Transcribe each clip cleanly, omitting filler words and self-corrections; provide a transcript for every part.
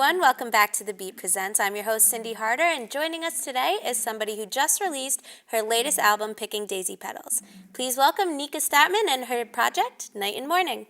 everyone. Welcome back to The Beat Presents. I'm your host, Cyndi Harder, and joining us today is somebody who just released her latest album, Picking Daisy Petals. Please welcome Nika Statman and her project, Night and Mourning.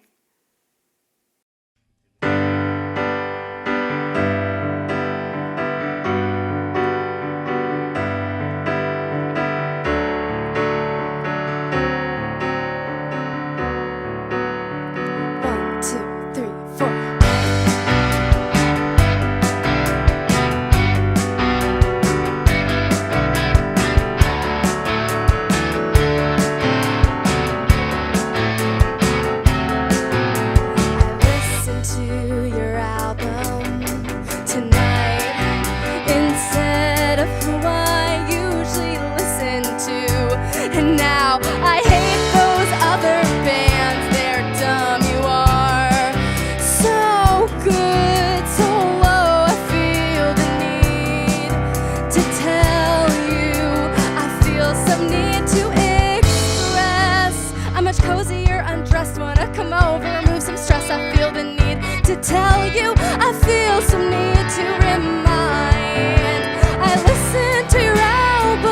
Tell you, I feel some need to remind. I listened to your album.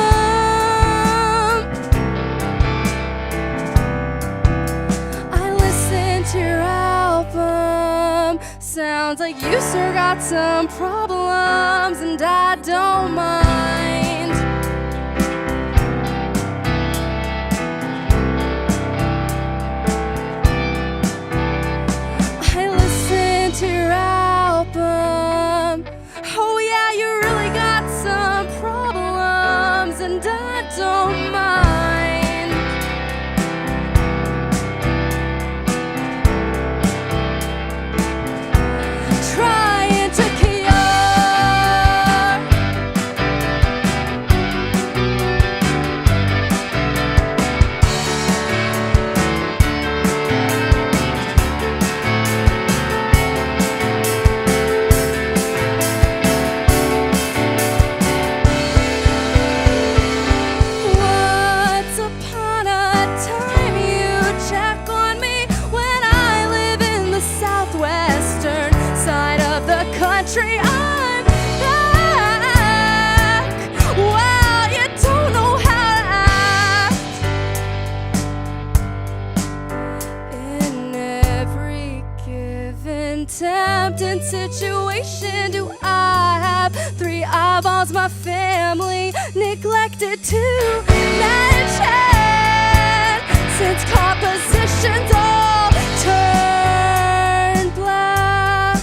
I listened to your album. Sounds like you sure got some problems, and I don't mind. To your album. Oh yeah, you really got some problems, and I don't mind. Trying to country, I'm back. Well, you don't know how to act in every given tempting situation. Do I have three eyeballs my family neglected to mention? Since compositions all turn black,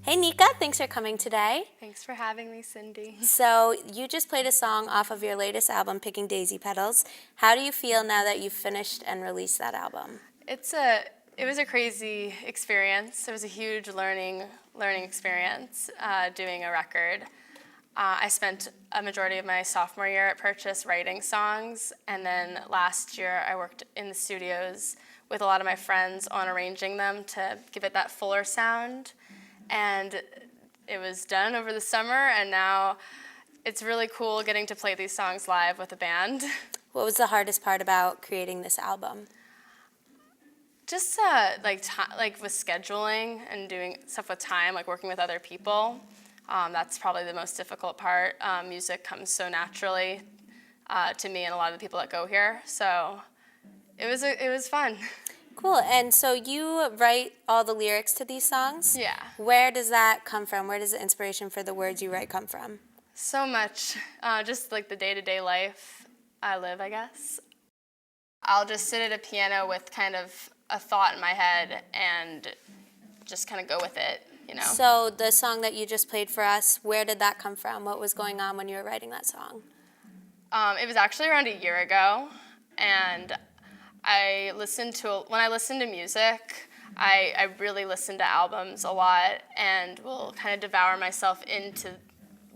Hey Nika, thanks for coming today. Thanks for having me, Cyndi. So you just played a song off of your latest album, Picking Daisy Petals. How do you feel now that you've finished and released that album? It was a crazy experience. It was a huge learning experience doing a record. I spent a majority of my sophomore year at Purchase writing songs, and then last year I worked in the studios with a lot of my friends on arranging them to give it that fuller sound. And it was done over the summer, and now it's really cool getting to play these songs live with a band. What was the hardest part about creating this album? Just like with scheduling and doing stuff with time, like working with other people. That's probably the most difficult part. Music comes so naturally to me and a lot of the people that go here. So it was fun. Cool. And so you write all the lyrics to these songs? Yeah. Where does that come from? Where does the inspiration for the words you write come from? So much. Just like the day-to-day life I live, I guess. I'll just sit at a piano with kind of a thought in my head and just kind of go with it, you know. So the song that you just played for us, where did that come from? What was going on when you were writing that song? It was actually around a year ago, and when I listen to music, I really listen to albums a lot and will kind of devour myself into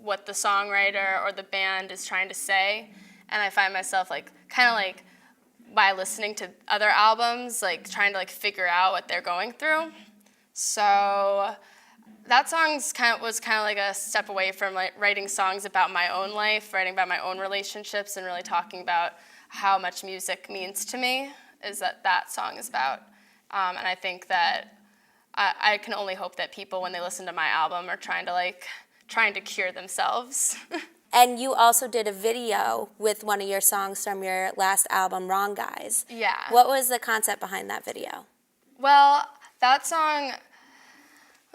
what the songwriter or the band is trying to say, and I find myself by listening to other albums, like trying to figure out what they're going through. So that song was kind of like a step away from writing songs about my own life, writing about my own relationships, and really talking about how much music means to me. Is that song is about, and I think that I can only hope that people, when they listen to my album, are trying to cure themselves. And you also did a video with one of your songs from your last album, Wrong Guys. Yeah. What was the concept behind that video? Well, that song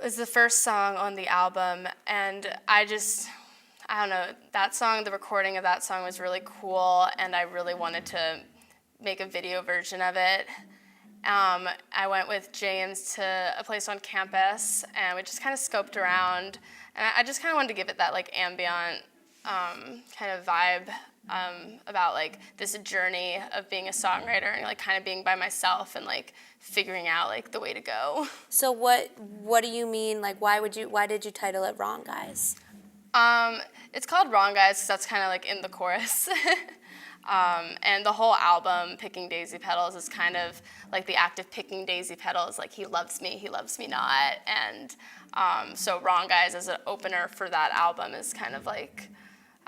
was the first song on the album, and I don't know, that song, the recording of that song was really cool, and I really wanted to make a video version of it. I went with James to a place on campus, and we just kind of scoped around, and I just kind of wanted to give it that ambient kind of vibe about this journey of being a songwriter and kind of being by myself and figuring out the way to go. So what do you mean? Why did you title it Wrong Guys? It's called Wrong Guys because that's kind of in the chorus. And the whole album, Picking Daisy Petals, is kind of the act of picking daisy petals, he loves me not. And so Wrong Guys as an opener for that album is kind of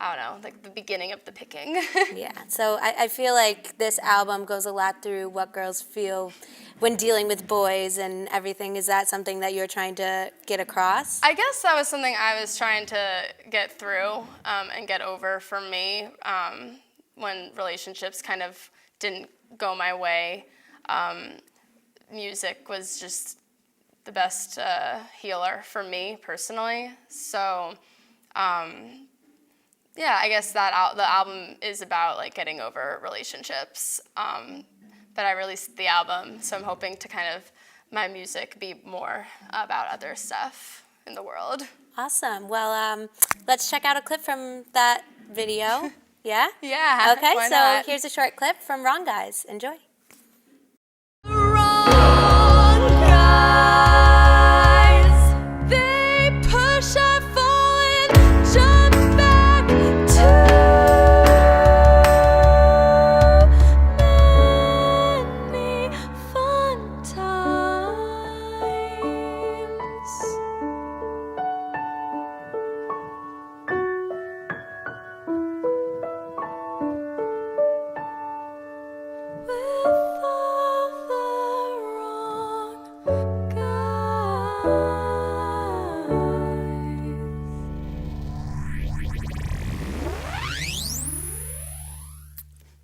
I don't know, the beginning of the picking. Yeah, so I feel like this album goes a lot through what girls feel when dealing with boys and everything. Is that something that you're trying to get across? I guess that was something I was trying to get through and get over for me when relationships kind of didn't go my way. Music was just the best healer for me personally. So yeah, I guess the album is about getting over relationships. But I released the album, so I'm hoping to kind of my music be more about other stuff in the world. Awesome. Well, let's check out a clip from that video. Yeah? Yeah. Okay, why so not? here's a short clip from Wrong Guys. Enjoy.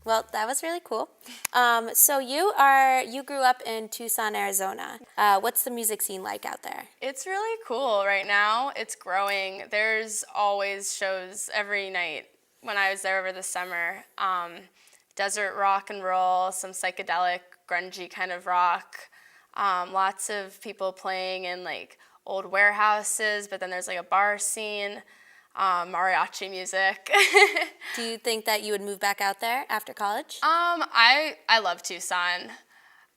Well, that was really cool. So you grew up in Tucson, Arizona. What's the music scene like out there? It's really cool right now. It's growing. There's always shows every night when I was there over the summer. Desert rock and roll, some psychedelic, grungy kind of rock. Lots of people playing in old warehouses, but then there's a bar scene. Mariachi music. Do you think that you would move back out there after college? I love Tucson,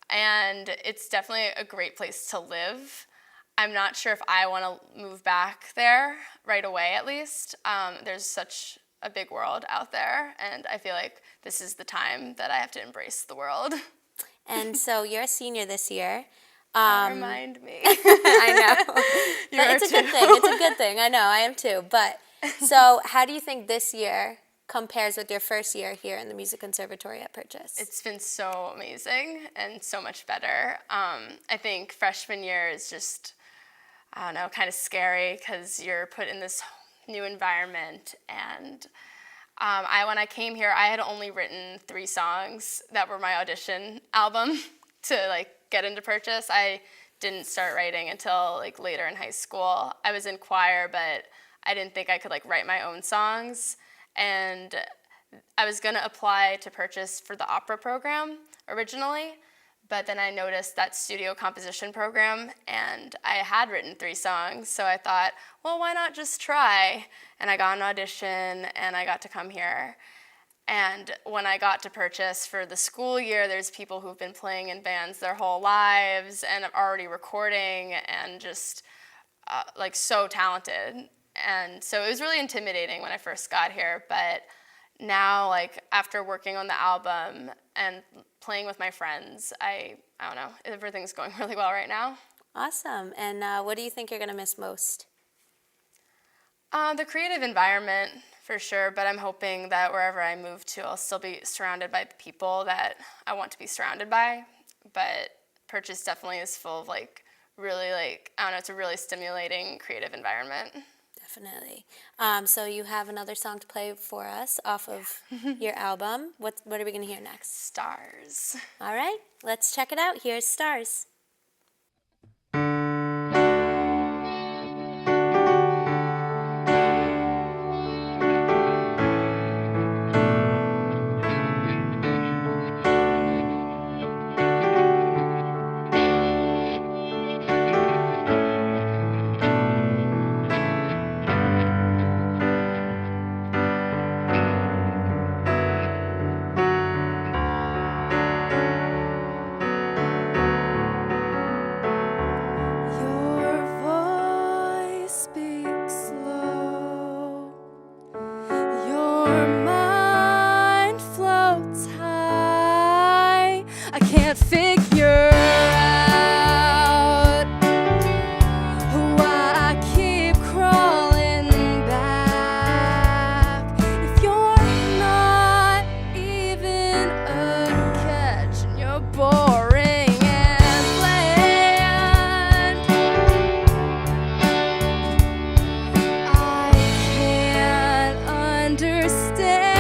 and it's definitely a great place to live. I'm not sure if I want to move back there right away, at least. There's such a big world out there, and I feel like this is the time that I have to embrace the world. And so you're a senior this year. Don't remind me. I know. You But are it's a too. good thing. It's a good thing. I know. I am too. But so how do you think this year compares with your first year here in the Music Conservatory at Purchase? It's been so amazing and so much better. I think freshman year is just, I don't know, kind of scary because you're put in this new environment. And when I came here, I had only written 3 songs that were my audition album to like get into Purchase. I didn't start writing until like later in high school. I was in choir, but I didn't think I could like write my own songs. And I was gonna apply to Purchase for the opera program originally, but then I noticed that studio composition program, and I had written 3 songs, so I thought, well, why not just try? And I got an audition, and I got to come here. And when I got to Purchase for the school year, there's people who've been playing in bands their whole lives and are already recording and just like so talented. And so it was really intimidating when I first got here, but now, like, after working on the album and playing with my friends, I don't know, everything's going really well right now. Awesome. And what do you think you're going to miss most? The creative environment, for sure, but I'm hoping that wherever I move to, I'll still be surrounded by the people that I want to be surrounded by. But Purchase definitely is full of, like, really, like, I don't know, it's a really stimulating creative environment. Definitely. So you have another song to play for us off of your album. What are we going to hear next? Stars. All right, let's check it out. Here's Stars. Understand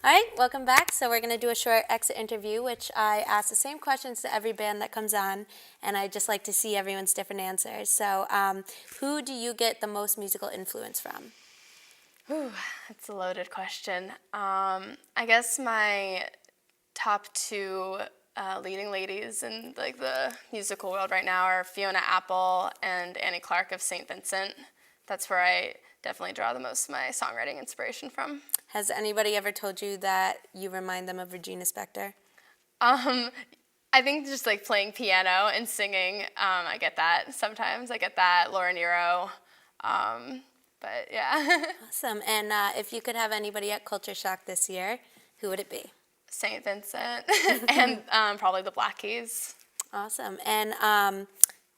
All right, welcome back. So we're going to do a short exit interview, which I ask the same questions to every band that comes on, and I just like to see everyone's different answers. So who do you get the most musical influence from? Ooh, that's a loaded question. I guess my top two leading ladies in like the musical world right now are Fiona Apple and Annie Clark of St. Vincent. That's where I definitely draw the most of my songwriting inspiration from. Has anybody ever told you that you remind them of Regina Spektor? I think just like playing piano and singing, I get that sometimes. I get that, Laura Nero, but yeah. Awesome. And if you could have anybody at Culture Shock this year, who would it be? St. Vincent and probably the Black Keys. Awesome. And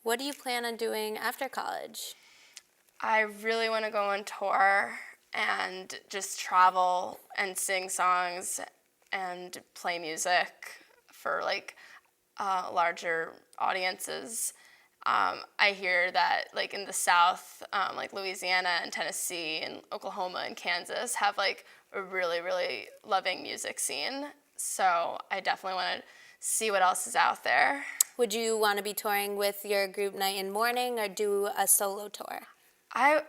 what do you plan on doing after college? I really want to go on tour and just travel and sing songs and play music for like larger audiences. I hear that like in the South, like Louisiana and Tennessee and Oklahoma and Kansas have like a really, really loving music scene. So I definitely want to see what else is out there. Would you want to be touring with your group Night and Mourning or do a solo tour? I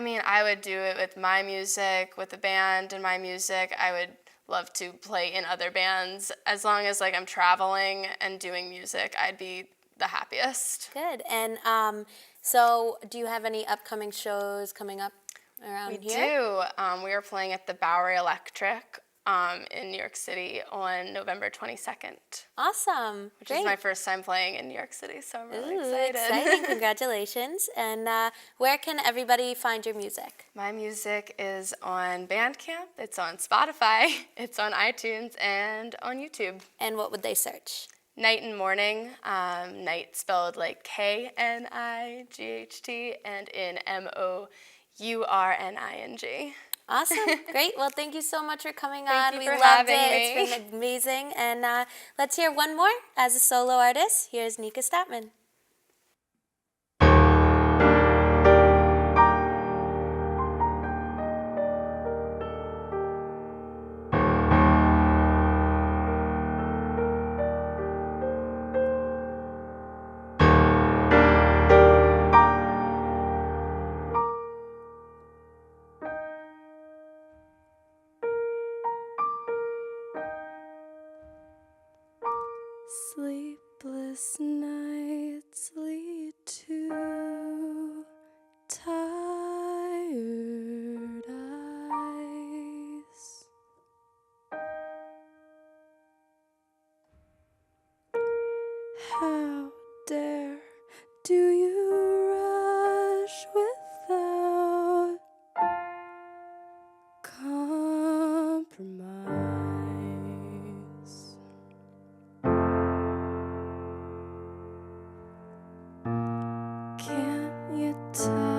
mean, I would do it with my music, with the band and my music. I would love to play in other bands. As long as like I'm traveling and doing music, I'd be the happiest. Good. And so do you have any upcoming shows coming up around We here? do. We are playing at the Bowery Electric in New York City on November 22nd. Awesome. Which Great. is my first time playing in New York City, so I'm really Ooh, excited. exciting. Congratulations. And where can everybody find your music? My music is on Bandcamp, it's on Spotify, it's on iTunes, and on YouTube. And what would they search? Night and Mourning, night spelled like K-N-I-G-H-T, and in M-O-U-R-N-I-N-G. Awesome. Great. Well, thank you so much for coming Thank on. you We for loved having it. me. It's been amazing. And let's hear one more as a solo artist. Here's Nika Statman. Sleepless nights lead to tired eyes. How dare do you rush without compromise? Can't you tell